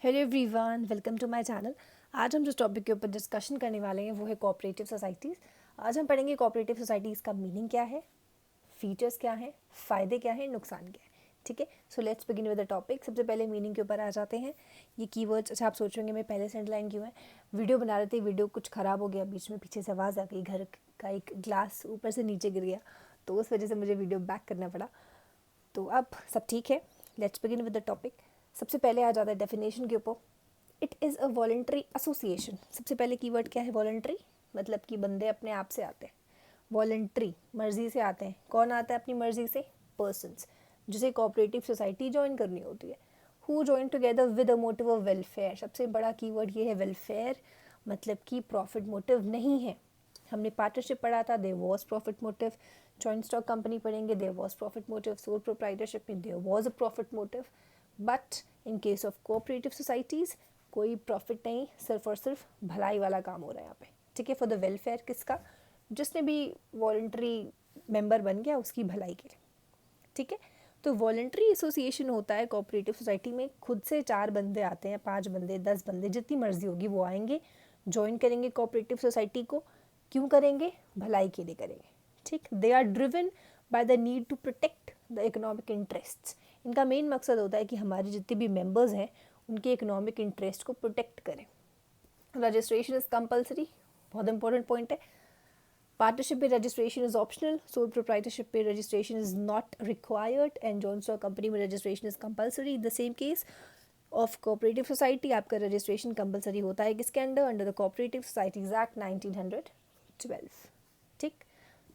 Hello everyone, welcome to my channel. आज हम जिस टॉपिक के ऊपर डिस्कशन करने वाले हैं वो है कोऑपरेटिव सोसाइटीज़। आज हम पढ़ेंगे कोऑपरेटिव सोसाइटीज़ का मीनिंग क्या है, फीचर्स क्या हैं, फ़ायदे क्या हैं, नुकसान क्या है। ठीक है, so let's begin with the topic. सबसे पहले मीनिंग के ऊपर आ जाते हैं। ये कीवर्ड्स, अच्छा आप सोचेंगे मैं पहले से अंडरलाइन क्यों है। वीडियो बना रहे थे, वीडियो कुछ ख़राब हो गया, बीच में पीछे से आवाज़ आ गई, घर का एक ग्लास ऊपर से नीचे गिर गया, तो उस वजह से मुझे वीडियो बैक करना पड़ा। तो अब सब ठीक है, let's begin with the topic. सबसे पहले आ जाता है डेफिनेशन के ऊपर। It is a voluntary association. सबसे पहले कीवर्ड क्या है, वॉलंटरी, मतलब कि बंदे अपने आप से आते हैं। वॉलंटरी, मर्जी से आते हैं। कौन आता है अपनी मर्जी से? पर्सन्स, जिसे कोऑपरेटिव सोसाइटी ज्वाइन करनी होती है। Who join together with a motive of welfare. सबसे बड़ा कीवर्ड ये है वेलफेयर, मतलब कि प्रॉफिट मोटिव नहीं है। हमने पार्टनरशिप पढ़ा था, there was profit motive. Joint stock company पढ़ेंगे, there was profit motive. Sole proprietorship में there was a profit motive. But in case of cooperative societies कोई प्रॉफिट नहीं, सिर्फ और सिर्फ भलाई वाला काम हो रहा है यहाँ पे। ठीक है, फॉर द वेलफेयर किसका? जिसने भी वॉलंटरी मेंबर बन गया उसकी भलाई के लिए। ठीक है, तो वॉलंटरी एसोसिएशन होता है कोऑपरेटिव सोसाइटी में। खुद से 4 बंदे आते हैं, 5 बंदे, 10 बंदे, जितनी मर्जी होगी वो आएंगे, ज्वाइन करेंगे कोऑपरेटिव सोसाइटी को। क्यों करेंगे? भलाई के लिए करेंगे। ठीक, they are driven by the need to protect the economic interests. इनका मेन मकसद होता है कि हमारे जितने भी मेंबर्स हैं उनके इकोनॉमिक इंटरेस्ट को प्रोटेक्ट करें। रजिस्ट्रेशन इज कंपलसरी, बहुत इंपॉर्टेंट पॉइंट है। पार्टनरशिप पे registration is optional, sole proprietorship पे registration is not required and joint stock company में registration is compulsory. The same case of cooperative society, आपका registration compulsory होता है किसके under? Under the cooperative societies act 1912। ठीक,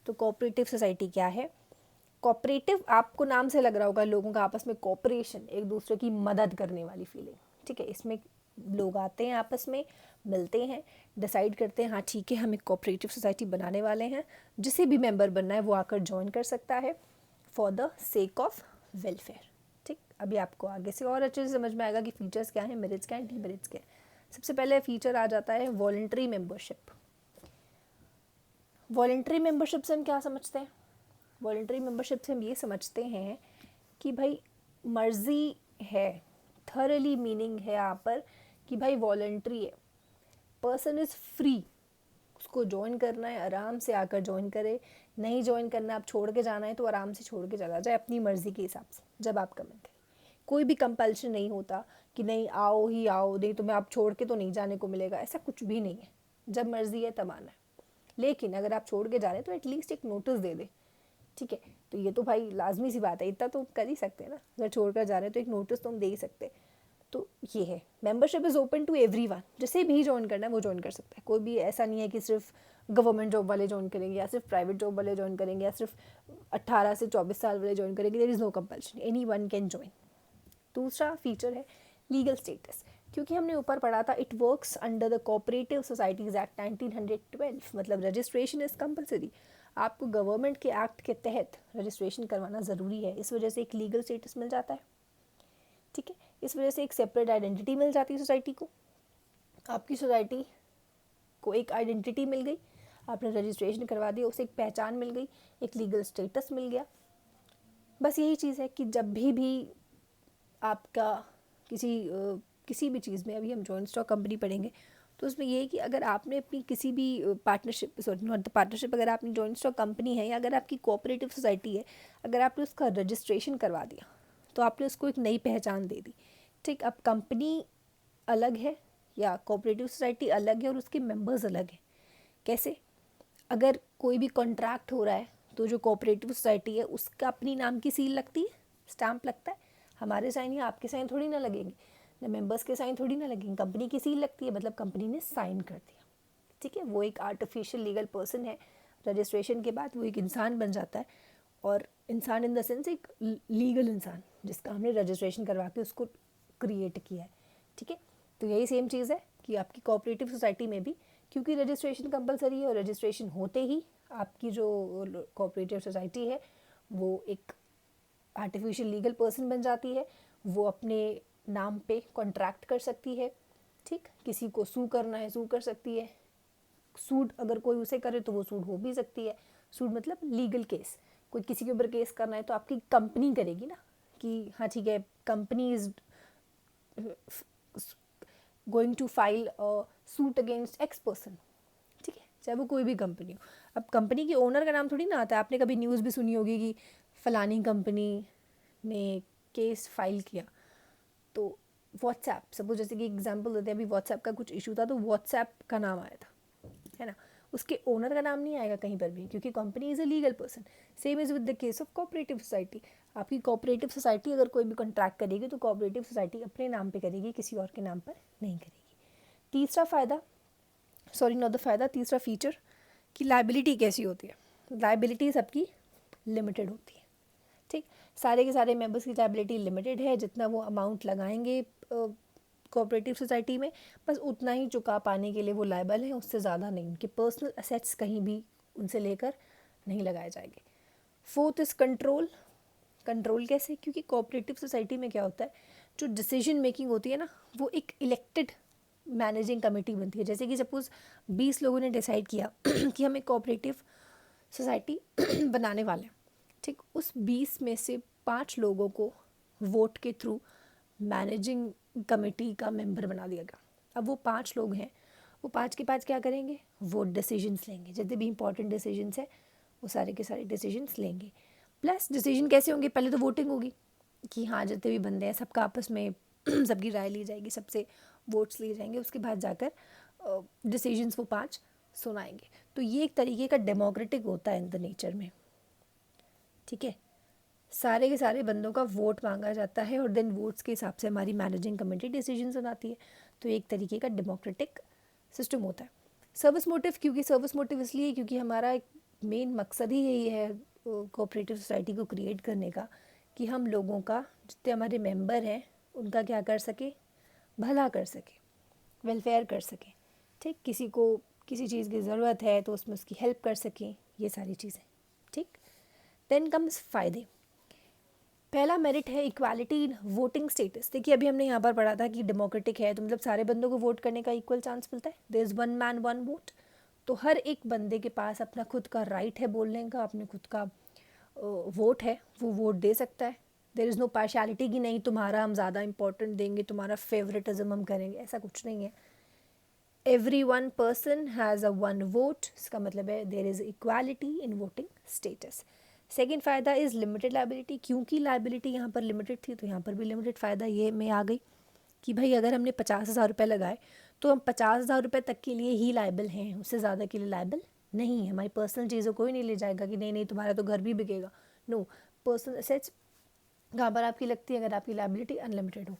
तो cooperative society क्या है? कोऑपरेटिव, आपको नाम से लग रहा होगा लोगों का आपस में कोऑपरेशन, एक दूसरे की मदद करने वाली फीलिंग। ठीक है, इसमें लोग आते हैं, आपस में मिलते हैं, डिसाइड करते हैं हाँ ठीक है हम एक कोऑपरेटिव सोसाइटी बनाने वाले हैं। जिसे भी मेंबर बनना है वो आकर ज्वाइन कर सकता है for the sake of welfare. ठीक, अभी आपको आगे से और अच्छे से समझ में आएगा कि फीचर्स क्या हैं, मेरिट्स क्या हैं, डीमेरिट्स क्या हैं। सबसे पहले फीचर आ जाता है वॉलंटरी मेंबरशिप। वॉलंटरी मेंबरशिप से हम क्या समझते हैं? वॉलंटरी मेंबरशिप से हम ये समझते हैं कि भाई मर्जी है, थरली मीनिंग है यहाँ पर कि भाई वॉलंटरी है, पर्सन इज़ फ्री, उसको ज्वाइन करना है आराम से आकर ज्वाइन करे, नहीं ज्वाइन करना, आप छोड़ के जाना है तो आराम से छोड़ के चला जाए अपनी मर्ज़ी के हिसाब से, जब आपका मन करे। कोई भी कंपल्शन नहीं होता कि नहीं आओ ही आओ, नहीं तुम्हें आप छोड़ के तो नहीं जाने को मिलेगा, ऐसा कुछ भी नहीं है। जब मर्ज़ी है तब आना है। लेकिन अगर आप छोड़ के जा रहे हैं तो एटलीस्ट एक नोटिस दे दे। ठीक है, तो ये तो भाई लाजमी सी बात है, इतना तो कर ही सकते हैं ना। अगर छोड़कर जा रहे हैं तो एक नोटिस तो हम दे ही सकते हैं। तो ये है, membership is open to everyone, जिसे भी ज्वाइन करना है वो ज्वाइन कर सकता है। कोई भी ऐसा नहीं है कि सिर्फ गवर्नमेंट जॉब वाले ज्वाइन करेंगे या सिर्फ प्राइवेट जॉब वाले ज्वाइन करेंगे या सिर्फ 18 से 24 साल वाले ज्वाइन करेंगे। There is no compulsion, any one can join. दूसरा फीचर है लीगल स्टेटस। क्योंकि हमने ऊपर पढ़ा था it works under the cooperative societies act 1912, मतलब रजिस्ट्रेशन इज़ कंपलसरी। आपको गवर्नमेंट के एक्ट के तहत रजिस्ट्रेशन करवाना ज़रूरी है, इस वजह से एक लीगल स्टेटस मिल जाता है। ठीक है, इस वजह से एक सेपरेट आइडेंटिटी मिल जाती है सोसाइटी को। आपकी सोसाइटी को एक आइडेंटिटी मिल गई, आपने रजिस्ट्रेशन करवा दिया, उसे एक पहचान मिल गई, एक लीगल स्टेटस मिल गया। बस यही चीज़ है कि जब भी आपका किसी भी चीज़ में, अभी हम जॉइंट स्टॉक कंपनी पढ़ेंगे तो उसमें ये है कि अगर आपने अपनी किसी भी partnership, sorry not the partnership, अगर आपने जॉइंट स्टॉक कंपनी है या अगर आपकी कोऑपरेटिव सोसाइटी है, अगर आपने उसका रजिस्ट्रेशन करवा दिया तो आपने उसको एक नई पहचान दे दी। ठीक, अब कंपनी अलग है या कोऑपरेटिव सोसाइटी अलग है और उसके मेंबर्स अलग हैं। कैसे? अगर कोई भी कॉन्ट्रैक्ट हो रहा है तो जो कोऑपरेटिव सोसाइटी है उसका अपनी नाम की सील लगती है, स्टैंप लगता है। हमारे साइन या आपके साइन थोड़ी ना लगेंगे, ना मेंबर्स के साइन थोड़ी ना लगेंगे, कंपनी की सील लगती है, मतलब कंपनी ने साइन कर दिया। ठीक है, वो एक आर्टिफिशियल लीगल पर्सन है। रजिस्ट्रेशन के बाद वो एक इंसान बन जाता है, और इंसान इन द सेंस एक लीगल इंसान जिसका हमने रजिस्ट्रेशन करवा के उसको क्रिएट किया है। ठीक है, तो यही सेम चीज़ है कि आपकी कोऑपरेटिव सोसाइटी में भी, क्योंकि रजिस्ट्रेशन कंपलसरी है और रजिस्ट्रेशन होते ही आपकी जो कोऑपरेटिव सोसाइटी है वो एक आर्टिफिशियल लीगल पर्सन बन जाती है। वो अपने नाम पे कॉन्ट्रैक्ट कर सकती है। ठीक, किसी को सू करना है सू कर सकती है, सूट अगर कोई उसे करे तो वो सूट हो भी सकती है। सूट मतलब लीगल केस, कोई किसी के ऊपर केस करना है तो आपकी कंपनी करेगी ना कि हाँ ठीक है, company is going to file suit against X person, ठीक है, चाहे वो कोई भी कंपनी हो। अब कंपनी के ओनर का नाम थोड़ी ना आता है, आपने कभी न्यूज़ भी सुनी होगी कि फलानी कंपनी ने केस फाइल किया। तो व्हाट्सएप, सपोज जैसे कि एग्जांपल देते हैं, अभी व्हाट्सएप का कुछ इशू था तो व्हाट्सएप का नाम आया था, है ना, उसके ओनर का नाम नहीं आएगा कहीं पर भी, क्योंकि company is a legal person. Same is with the case of cooperative society. आपकी कोऑपरेटिव सोसाइटी अगर कोई भी कॉन्ट्रैक्ट करेगी तो कोऑपरेटिव सोसाइटी अपने नाम पे करेगी, किसी और के नाम पर नहीं करेगी। तीसरा फ़ायदा, सॉरी नॉट द फ़ायदा, तीसरा फीचर कि लाइबिलिटी कैसी होती है। लाइबिलिटी सबकी लिमिटेड होती है, ठीक, सारे के सारे मेंबर्स की लाइबिलिटी लिमिटेड है, जितना वो अमाउंट लगाएंगे कोऑपरेटिव सोसाइटी में बस उतना ही चुका पाने के लिए वो लायबल है, उससे ज़्यादा नहीं। उनके पर्सनल असेट्स कहीं भी उनसे लेकर नहीं लगाए जाएंगे। Fourth is control. कंट्रोल कैसे? क्योंकि कोऑपरेटिव सोसाइटी में क्या होता है, जो डिसीजन मेकिंग होती है ना, वो एक इलेक्टेड मैनेजिंग कमेटी बनती है। जैसे कि सपोज 20 लोगों ने डिसाइड किया कि हम एक कोऑपरेटिव सोसाइटी बनाने वाले हैं, ठीक, उस 20 में से 5 लोगों को वोट के थ्रू मैनेजिंग कमेटी का मेंबर बना दिया गया। अब वो 5 लोग हैं, वो 5 के 5 क्या करेंगे, वोट डिसीजंस लेंगे, जितने भी इंपॉर्टेंट डिसीजंस है वो सारे के सारे डिसीजंस लेंगे। प्लस डिसीजन कैसे होंगे, पहले तो वोटिंग होगी कि हाँ जितने भी बंदे हैं सबका आपस में सबकी राय ली जाएगी, सबसे वोट्स लिए जाएंगे, उसके बाद जाकर डिसीजंस वो 5 सुनाएंगे। तो ये एक तरीके का डेमोक्रेटिक होता है इन द नेचर में, ठीक है। सारे के सारे बंदों का वोट मांगा जाता है और देन वोट्स के हिसाब से हमारी मैनेजिंग कमेटी डिसीजन सुनाती है। तो एक तरीके का डेमोक्रेटिक सिस्टम होता है। सर्विस मोटिव, क्योंकि सर्विस मोटिव इसलिए क्योंकि हमारा एक मेन मकसद ही यही है कोऑपरेटिव सोसाइटी को क्रिएट करने का, कि हम लोगों का, जितने हमारे मेंबर हैं उनका क्या कर सके, भला कर सके, वेलफेयर कर सकें, ठीक, किसी को किसी चीज़ की ज़रूरत है तो उसमें उसकी हेल्प कर सकें, ये सारी चीज़ें, ठीक। देन कम्स फ़ायदे। पहला मेरिट है इक्वालिटी इन वोटिंग स्टेटस। देखिए अभी हमने यहाँ पर पढ़ा था कि डेमोक्रेटिक है तो मतलब सारे बंदों को वोट करने का इक्वल चांस मिलता है, there is one man one vote. तो हर एक बंदे के पास अपना खुद का राइट है बोलने का, अपने खुद का वोट है, वो वोट दे सकता है। देयर इज़ नो पार्शियलिटी कि नहीं तुम्हारा हम ज़्यादा इंपॉर्टेंट देंगे, तुम्हारा फेवरेटिज्म हम करेंगे, ऐसा कुछ नहीं है। Every one person has a one vote, इसका मतलब है there is equality in voting status. Second फ़ायदा इज़ लिमिटेड लाइबिलिटी। क्योंकि लाइबिलिटी यहाँ पर लिमिटेड थी तो यहाँ पर भी लिमिटेड फ़ायदा ये में आ गई कि भाई अगर हमने 50,000 रुपये लगाए तो हम 50,000 रुपये तक के लिए ही लाइबल हैं, उससे ज़्यादा के लिए लाइबल नहीं है। हमारी पर्सनल चीज़ों कोई नहीं ले जाएगा कि नहीं नहीं तुम्हारा तो घर भी बिकेगा, नो, पर्सनल एसेट्स कहाँ पर आपकी लगती है, अगर आपकी लाइबिलिटी अनलिमिटेड हो।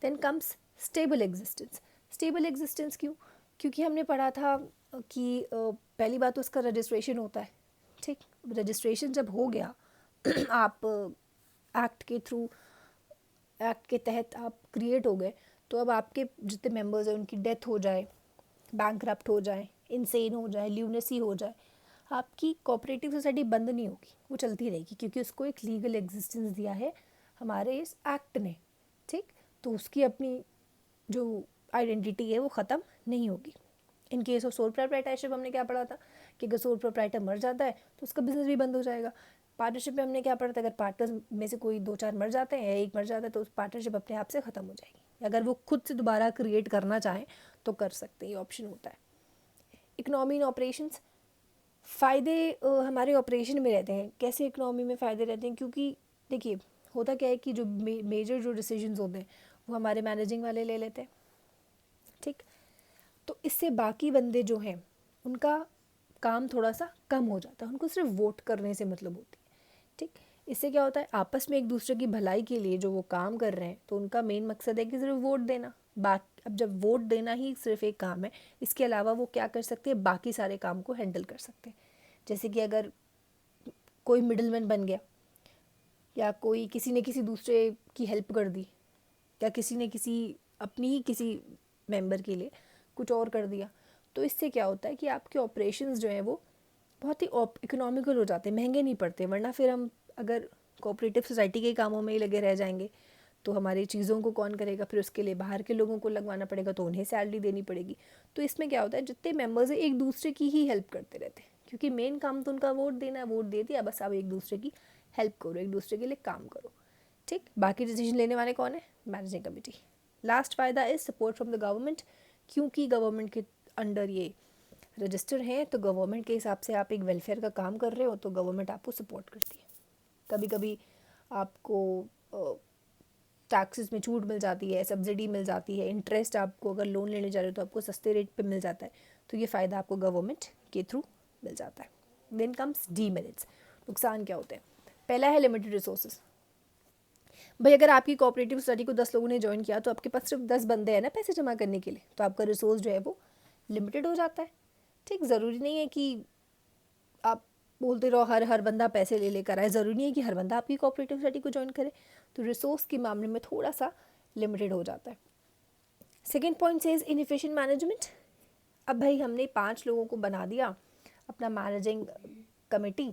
Then comes stable existence. Stable existence क्यों? क्योंकि हमने पढ़ा था कि पहली बात तो उसका रजिस्ट्रेशन होता है, ठीक, रजिस्ट्रेशन जब हो गया आप एक्ट के थ्रू, एक्ट के तहत आप क्रिएट हो गए, तो अब आपके जितने मेंबर्स हैं उनकी डेथ हो जाए, बैंकरप्ट हो जाए, इनसेन हो जाए, ल्यूनेसी हो जाए, आपकी कोऑपरेटिव सोसाइटी बंद नहीं होगी, वो चलती रहेगी, क्योंकि उसको एक लीगल एग्जिस्टेंस दिया है हमारे इस एक्ट ने, ठीक। तो उसकी अपनी जो आइडेंटिटी है वो ख़त्म नहीं होगी। इन केस ऑफ सोल प्रोप्राइटरशिप हमने क्या पढ़ा था कि अगर सोल प्रोप्राइटर मर जाता है तो उसका बिजनेस भी बंद हो जाएगा। पार्टनरशिप में हमने क्या पढ़ा था, अगर पार्टनर्स में से कोई 2-4 मर जाते हैं या एक मर जाता है तो उस पार्टनरशिप अपने आप से ख़त्म हो जाएगी। अगर वो खुद से दोबारा क्रिएट करना चाहें तो कर सकते हैं, ये ऑप्शन होता है। इकोनॉमी इन ऑपरेशंस, फ़ायदे हमारे ऑपरेशन में रहते हैं। कैसे इकोनॉमी में फ़ायदे रहते हैं? क्योंकि देखिए होता क्या है कि जो मेजर जो डिसीजंस होते हैं वो हमारे मैनेजिंग वाले ले लेते हैं, ठीक। तो इससे बाकी बंदे जो हैं उनका काम थोड़ा सा कम हो जाता है, उनको सिर्फ वोट करने से मतलब होती है, ठीक। इससे क्या होता है, आपस में एक दूसरे की भलाई के लिए जो वो काम कर रहे हैं तो उनका मेन मकसद है कि सिर्फ वोट देना। अब जब वोट देना ही सिर्फ एक काम है, इसके अलावा वो क्या कर सकते हैं, बाकी सारे काम को हैंडल कर सकते हैं। जैसे कि अगर कोई मिडलमैन बन गया, या कोई किसी ने किसी दूसरे की हेल्प कर दी, या किसी ने किसी अपनी ही किसी मेंबर के लिए कुछ और कर दिया, तो इससे क्या होता है कि आपके ऑपरेशंस जो हैं वो बहुत ही इकोनॉमिकल हो जाते हैं, महंगे नहीं पड़ते। वरना फिर हम अगर कोऑपरेटिव सोसाइटी के कामों में ही लगे रह जाएंगे तो हमारी चीज़ों को कौन करेगा, फिर उसके लिए बाहर के लोगों को लगवाना पड़ेगा तो उन्हें सैलरी देनी पड़ेगी। तो इसमें क्या होता है, जितने मेंबर्स हैं एक दूसरे की ही हेल्प करते रहते हैं, क्योंकि मेन काम तो उनका वोट देना है, वोट दे दिया बस, अब एक दूसरे की हेल्प करो, एक दूसरे के लिए काम करो, ठीक। बाकी डिसीजन लेने वाले कौन है, मैनेजिंग कमेटी, लास्ट फ़ायदा is support from the government, क्योंकि गवर्नमेंट के अंडर ये रजिस्टर हैं तो गवर्नमेंट के हिसाब से आप एक वेलफेयर का काम कर रहे हो तो गवर्नमेंट आपको सपोर्ट करती है। कभी कभी आपको टैक्सेस में छूट मिल जाती है, सब्सिडी मिल जाती है, इंटरेस्ट आपको अगर लोन लेने जा रहे हो तो आपको सस्ते रेट पे मिल जाता है, तो ये फ़ायदा आपको गवर्नमेंट के थ्रू मिल जाता है। देन कम्स डीमेरिट्स, नुकसान क्या होते हैं। पहला है लिमिटेड रिसोर्सेज। भाई अगर आपकी कोऑपरेटिव सोसाइटी को 10 लोगों ने ज्वाइन किया तो आपके पास सिर्फ 10 बंदे हैं ना पैसे जमा करने के लिए, तो आपका रिसोर्स जो है वो लिमिटेड हो जाता है। ठीक, ज़रूरी नहीं है कि आप बोलते रहो हर बंदा पैसे ले लेकर आए, ज़रूरी नहीं है कि हर बंदा आपकी कोऑपरेटिव सोसाइटी को ज्वाइन करे, तो रिसोर्स के मामले में थोड़ा सा लिमिटेड हो जाता है। Second point is inefficient management. अब भाई हमने 5 लोगों को बना दिया अपना मैनेजिंग कमेटी,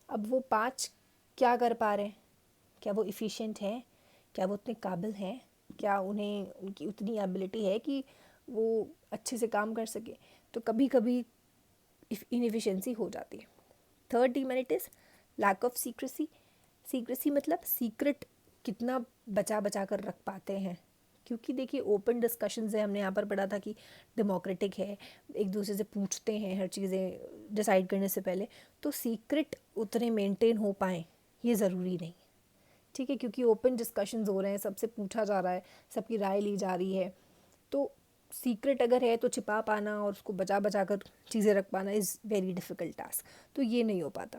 अब वो 5 क्या कर पा रहे हैं, क्या वो इफ़िशिएंट हैं, क्या वो उतने काबिल हैं, क्या उन्हें उनकी उतनी एबिलिटी है कि वो अच्छे से काम कर सके, तो कभी कभी इनएफिशिएंसी हो जाती है। Third demerit is lack of secrecy. Secrecy मतलब सीक्रेट कितना बचा बचा कर रख पाते हैं, क्योंकि देखिए ओपन डिस्कशंस है, हमने यहाँ पर पढ़ा था कि डेमोक्रेटिक है, एक दूसरे से पूछते हैं हर चीज़ें डिसाइड करने से पहले, तो सीक्रेट उतने मेंटेन हो पाएँ ये ज़रूरी नहीं, ठीक है, क्योंकि ओपन डिस्कशंस हो रहे हैं, सबसे पूछा जा रहा है, सबकी राय ली जा रही है, तो सीक्रेट अगर है तो छिपा पाना और उसको बचा बचा कर चीज़ें रख पाना इज़ वेरी डिफ़िकल्ट टास्क, तो ये नहीं हो पाता।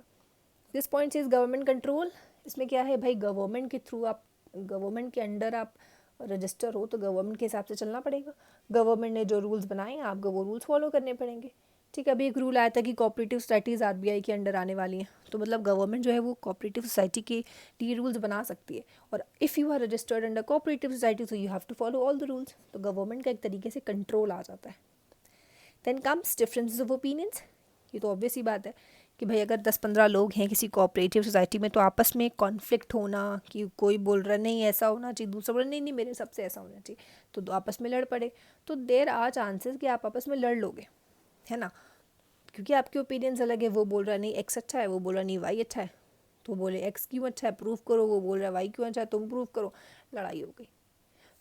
This point is government control. इसमें क्या है भाई, गवर्नमेंट के थ्रू आप, गवर्नमेंट के अंडर आप रजिस्टर हो तो गवर्नमेंट के हिसाब से चलना पड़ेगा। गवर्नमेंट ने जो रूल्स बनाए आपको वो रूल्स फॉलो करने पड़ेंगे। ठीक है, अभी एक रूल आया था कि कोऑपरेटिव सोसाइटीज़ आरबीआई के अंडर आने वाली हैं, तो मतलब गवर्नमेंट जो है वो कोऑपरेटिव सोसाइटी के लिए रूल्स बना सकती है, और if you are registered under cooperative society so you have to follow all the rules, तो गवर्नमेंट का एक तरीके से कंट्रोल आ जाता है। Then comes differences of opinions. ये तो ऑब्वियस ही बात है कि भाई अगर 10-15 लोग हैं किसी कोऑपरेटिव सोसाइटी में तो आपस में कॉन्फ्लिक्ट होना, कि कोई बोल रहा नहीं ऐसा होना चाहिए, दूसरा बोल रहा नहीं मेरे हिसाब से ऐसा होना चाहिए, तो आपस में लड़ पड़े, तो देर आर चांसेस कि आप आपस में लड़ लोगे, है ना, क्योंकि आपके ओपिनियंस अलग है। वो बोल रहा नहीं एक्स अच्छा है, वो बोल रहा नहीं वाई अच्छा है, तो बोले एक्स क्यों अच्छा है प्रूव करो, वो बोल रहा है वाई क्यों अच्छा है तुम प्रूव करो, लड़ाई हो गई।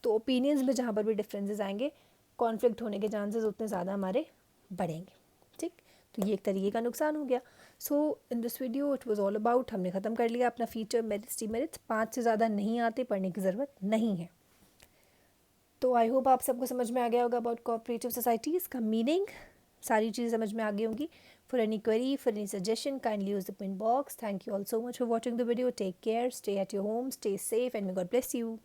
तो ओपिनियंस में जहाँ पर भी डिफरेंसेस आएंगे, कॉन्फ्लिक्ट होने के चांसेस उतने ज़्यादा हमारे बढ़ेंगे। ठीक, तो ये एक तरीके का नुकसान हो गया। So in this video it was all about, हमने ख़त्म कर लिया अपना फीचर मेरिट्स डीमेरिट्स। 5 से ज़्यादा नहीं आते, पढ़ने की ज़रूरत नहीं है। तो आई होप आप सबको समझ में आ गया होगा अबाउट कोऑपरेटिव सोसाइटीज़ का मीनिंग, सारी चीज़ें समझ में आ गई होंगी। For any query, for any suggestion, kindly use the pin box. Thank you all so much for watching the video. Take care, stay at your home, stay safe and may God bless you.